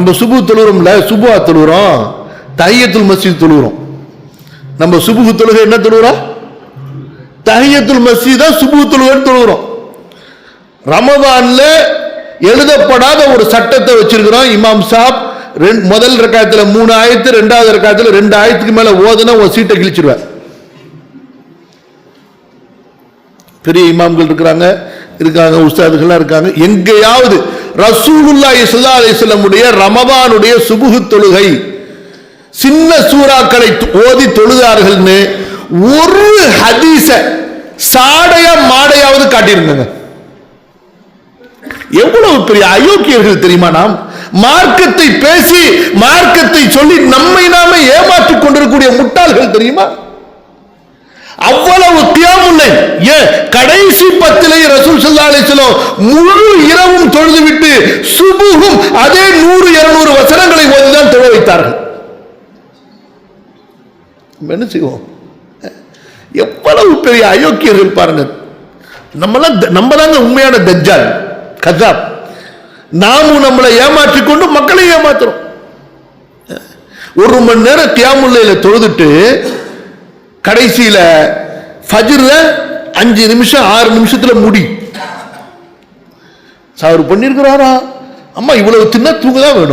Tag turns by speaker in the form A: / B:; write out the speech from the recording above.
A: நம்ம சுபு தொழுகிறோம்ல, சுபுவா தொழுகிறோம், தஹியத்துல் மஸ்ஜித் தொழுகிறோம். நம்ம சுபுகு தொழுகை என்ன தொழுகிறோம்? தஹியத்துல் மஸ்ஜித் தான் சுபு தொழுகைன்னு தொழுகிறோம். ரமதான்ல எழுதப்படாத ஒரு சட்டத்தை வச்சிருக்கிறோம். இமாம் சாப் முதல் ரக்காயத்துல 3 ஆயத்து, ரெண்டாவது ரக்காயத்துல 2 ஆயத்துக்கு மேல ஓதுனா ஒரு சீட்டை கிழிச்சிருவார். பெரிய இமாம்கள் இருக்காங்க, உஸ்தாதுகள்லாம் இருக்காங்க. எங்கேயாவது ரசூலுல்லாஹி ஸல்லல்லாஹு அலைஹி வஸல்லம் உடைய ரமதானுடைய சுபுஹ் தொழுகை சின்ன சூறாக்களை ஓதி தொழுதார்கள்னு ஒரு ஹதீஸ சாடையா மாடையாவது காட்டியிருந்தாங்க. எவ்வளவு பெரிய அயோக்கியர்கள் தெரியுமா? நாம் மார்க்கத்தை பேசி மார்க்கத்தை சொல்லி நம்மை நாமே ஏமாற்றிக் கொண்டிருக்கக்கூடிய முட்டாள்கள் தெரியுமா? அவ்வளவு கியாமுல் லைல். ஏன் கடைசி 10 ரசூல் ஸல்லல்லாஹு அலைஹி வஸல்லம் முழு இரவும் தொழுது விட்டு சுபுஹும் அதே 100-200 வசனங்களை ஓதிதான் தொழ வைத்தார்கள். என்ன செய்வோம்? எவ்வளவு பெரிய அயோக்கியர்கள் பாருங்க. நம்ம தாங்க உண்மையான தஜ்ஜால், கஸாப். நாமும் நம்மளை ஏமாற்றிக் கொண்டு மக்களை ஏமாத்துறோம். 1 மணி நேரம் கியாமுல் லைல தொழுதுட்டு கடைசியில ஃபஜ்ர்ல 5 நிமிஷம் 6 நிமிஷத்துல முடி. அவர் பண்ணிருக்கிறாரா? அம்மா இவ்வளவு தின்ன தூங்கதான் வேணும்.